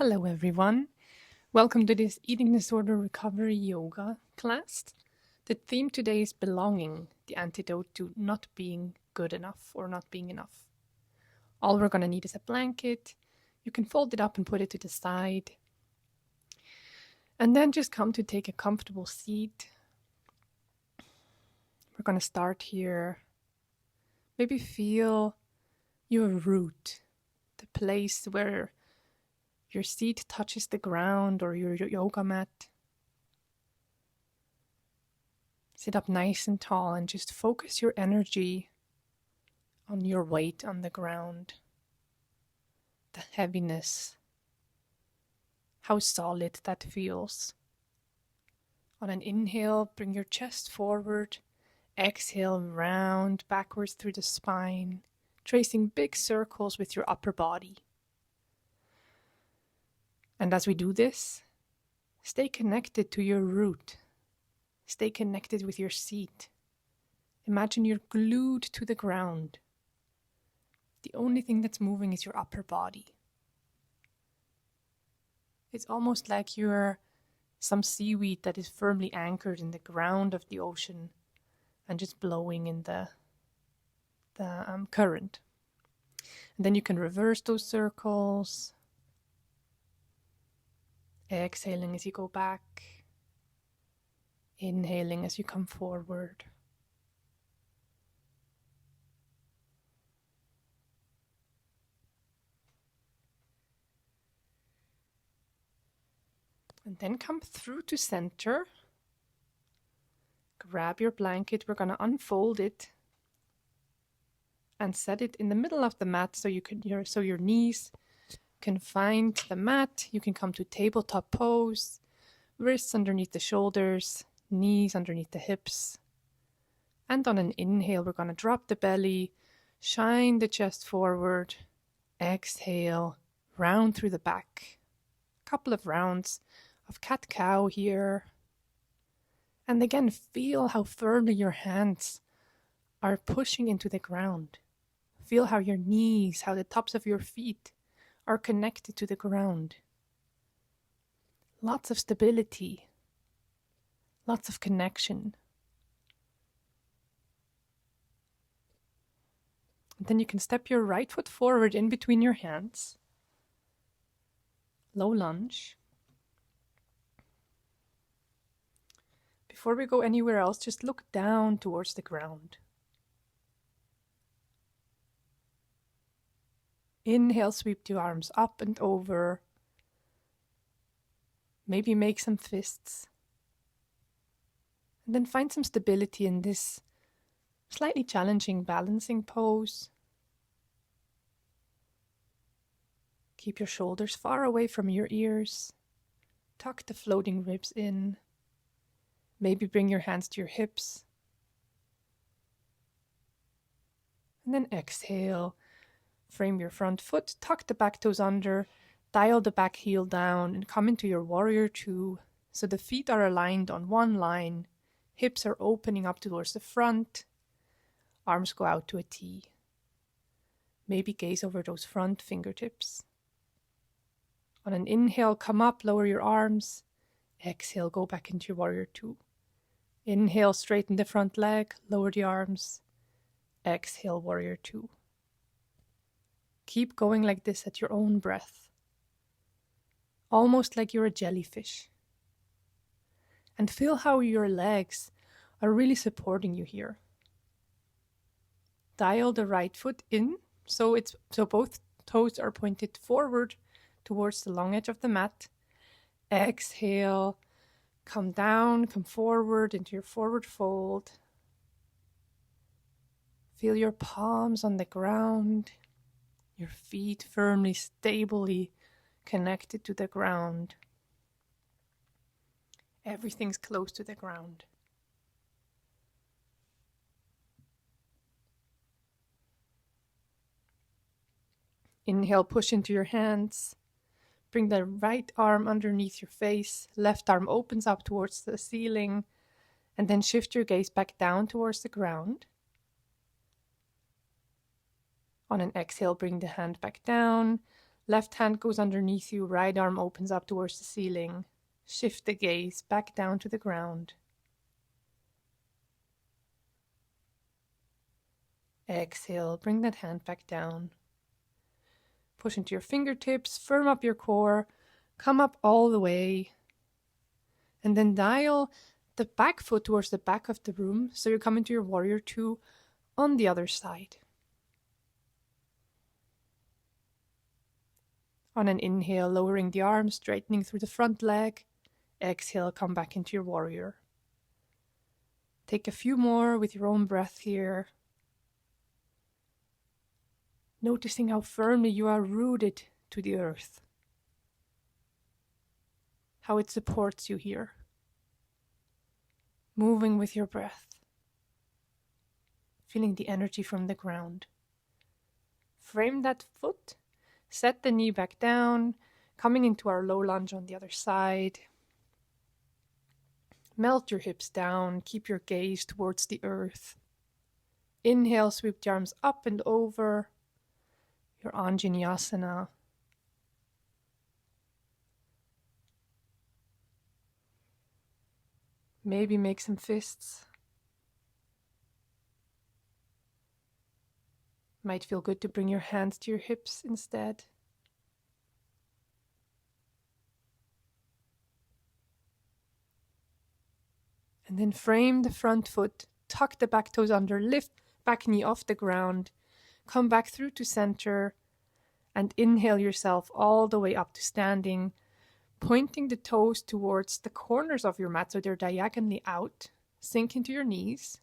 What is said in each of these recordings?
Hello everyone, welcome to this eating disorder recovery yoga class. The theme today is belonging, the antidote to not being good enough or not being enough. All we're going to need is a blanket. You can fold it up and put it to the side. And then just come to take a comfortable seat. We're going to start here. Maybe feel your root, the place where your seat touches the ground or your yoga mat. Sit up nice and tall and just focus your energy on your weight on the ground. The heaviness. How solid that feels. On an inhale, bring your chest forward. Exhale, round backwards through the spine, tracing big circles with your upper body. And as we do this, stay connected to your root. Stay connected with your seat. Imagine you're glued to the ground. The only thing that's moving is your upper body. It's almost like you're some seaweed that is firmly anchored in the ground of the ocean and just blowing in the current. And then you can reverse those circles. Exhaling as you go back. Inhaling as you come forward. And then come through to center. Grab your blanket. We're going to unfold it and set it in the middle of the mat so your knees can find the mat. You can come to tabletop pose, wrists underneath the shoulders, knees underneath the hips. And on an inhale, we're going to drop the belly, shine the chest forward, exhale, round through the back. A couple of rounds of cat-cow here. And again, feel how firmly your hands are pushing into the ground. Feel how your knees, how the tops of your feet are connected to the ground. Lots of stability, lots of connection. And then you can step your right foot forward in between your hands. Low lunge. Before we go anywhere else, just look down towards the ground. Inhale, sweep the arms up and over. Maybe make some fists. And then find some stability in this slightly challenging balancing pose. Keep your shoulders far away from your ears. Tuck the floating ribs in. Maybe bring your hands to your hips. And then exhale. Frame your front foot, tuck the back toes under, dial the back heel down, and come into your warrior two. So the feet are aligned on one line, hips are opening up towards the front, arms go out to a T. Maybe gaze over those front fingertips. On an inhale, come up, lower your arms. Exhale, go back into your warrior two. Inhale, straighten the front leg, lower the arms. Exhale, warrior two. Keep going like this at your own breath. Almost like you're a jellyfish. And feel how your legs are really supporting you here. Dial the right foot in, so both toes are pointed forward towards the long edge of the mat. Exhale, come down, come forward into your forward fold. Feel your palms on the ground. Your feet firmly, stably connected to the ground. Everything's close to the ground. Inhale, push into your hands. Bring the right arm underneath your face. Left arm opens up towards the ceiling. And then shift your gaze back down towards the ground. On an exhale, bring the hand back down. Left hand goes underneath you, right arm opens up towards the ceiling. Shift the gaze back down to the ground. Exhale, bring that hand back down. Push into your fingertips, firm up your core, come up all the way. And then dial the back foot towards the back of the room, so you come into your warrior two on the other side. On an inhale, lowering the arms, straightening through the front leg. Exhale, come back into your warrior. Take a few more with your own breath here. Noticing how firmly you are rooted to the earth. How it supports you here. Moving with your breath. Feeling the energy from the ground. Frame that foot. Set the knee back down. Coming into our low lunge on the other side. Melt your hips down. Keep your gaze towards the earth. Inhale, sweep the arms up and over. Your Anjaneyasana. Maybe make some fists. Might feel good to bring your hands to your hips instead. And then frame the front foot, tuck the back toes under, lift back knee off the ground. Come back through to center and inhale yourself all the way up to standing, pointing the toes towards the corners of your mat so they're diagonally out. Sink into your knees.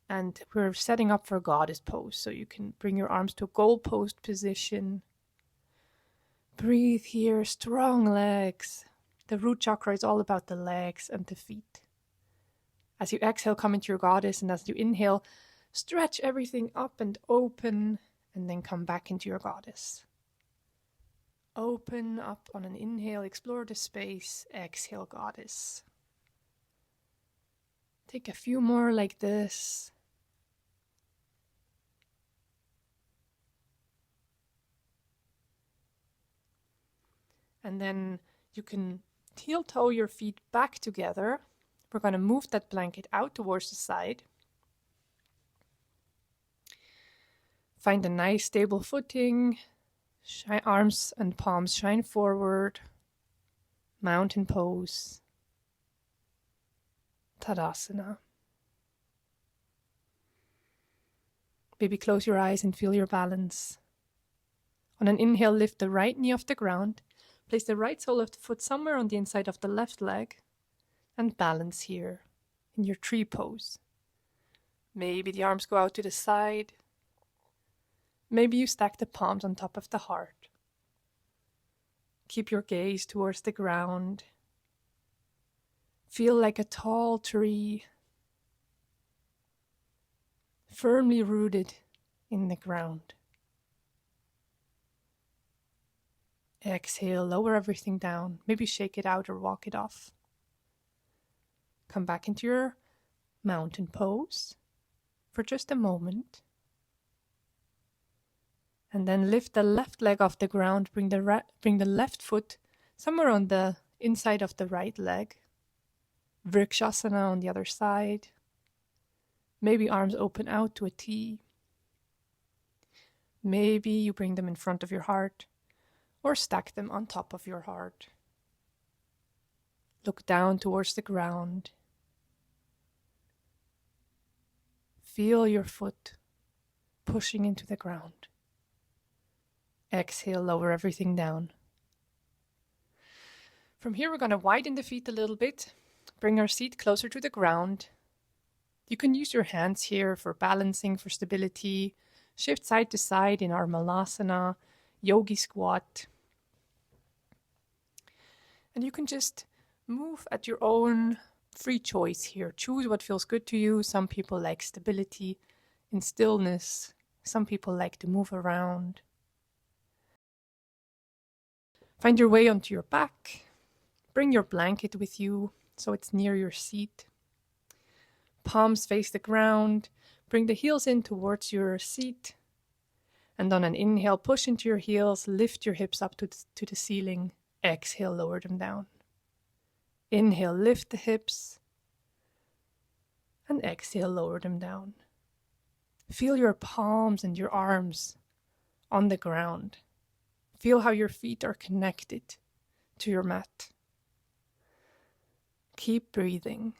And we're setting up for goddess pose, so you can bring your arms to a goal post position. Breathe here, strong legs. The root chakra is all about the legs and the feet. As you exhale, come into your goddess, and as you inhale, stretch everything up and open, and then come back into your goddess. Open up on an inhale, explore the space, exhale, goddess. Take a few more like this. And then you can heel toe your feet back together. We're going to move that blanket out towards the side. Find a nice stable footing. Arms and palms shine forward. Mountain pose. Tadasana. Maybe close your eyes and feel your balance. On an inhale, lift the right knee off the ground. Place the right sole of the foot somewhere on the inside of the left leg. And balance here in your tree pose. Maybe the arms go out to the side. Maybe you stack the palms on top of the heart. Keep your gaze towards the ground. Feel like a tall tree, firmly rooted in the ground. Exhale, lower everything down. Maybe shake it out or walk it off. Come back into your mountain pose for just a moment. And then lift the left leg off the ground. Bring the left foot somewhere on the inside of the right leg. Vrikshasana on the other side. Maybe arms open out to a T. Maybe you bring them in front of your heart or stack them on top of your heart. Look down towards the ground. Feel your foot pushing into the ground. Exhale, lower everything down. From here, we're going to widen the feet a little bit. Bring our seat closer to the ground. You can use your hands here for balancing, for stability. Shift side to side in our malasana, yogi squat. And you can just move at your own free choice here. Choose what feels good to you. Some people like stability in stillness. Some people like to move around. Find your way onto your back. Bring your blanket with you so it's near your seat. Palms face the ground. Bring the heels in towards your seat. And on an inhale, push into your heels, lift your hips up to the ceiling. Exhale, lower them down. Inhale, lift the hips. And exhale, lower them down. Feel your palms and your arms on the ground. Feel how your feet are connected to your mat. Keep breathing.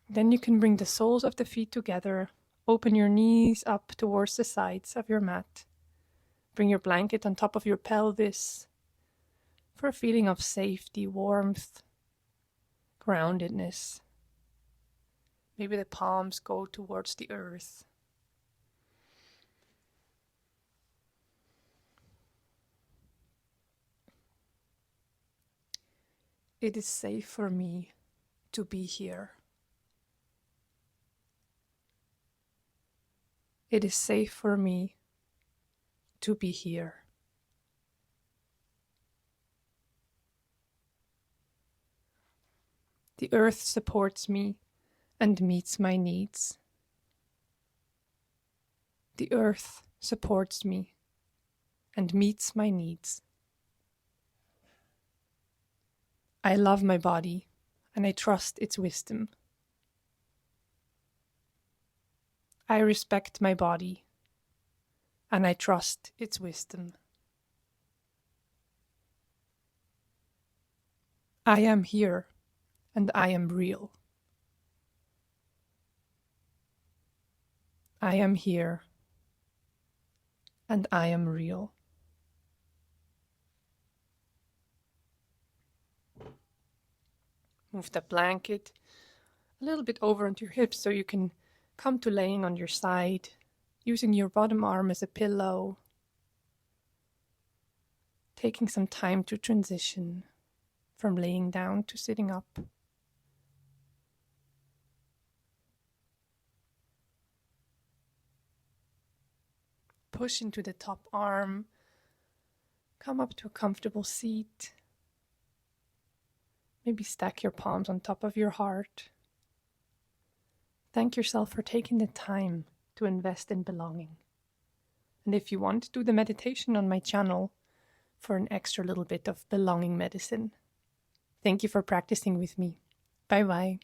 Then you can bring the soles of the feet together. Open your knees up towards the sides of your mat. Bring your blanket on top of your pelvis for a feeling of safety, warmth, groundedness. Maybe the palms go towards the earth. It is safe for me to be here. It is safe for me to be here. The earth supports me and meets my needs. The earth supports me and meets my needs. I love my body and I trust its wisdom. I respect my body and I trust its wisdom. I am here and I am real. I am here and I am real. Move the blanket a little bit over onto your hips so you can come to laying on your side, using your bottom arm as a pillow. Taking some time to transition from laying down to sitting up. Push into the top arm. Come up to a comfortable seat. Maybe stack your palms on top of your heart. Thank yourself for taking the time to invest in belonging. And if you want, do the meditation on my channel for an extra little bit of belonging medicine. Thank you for practicing with me. Bye bye.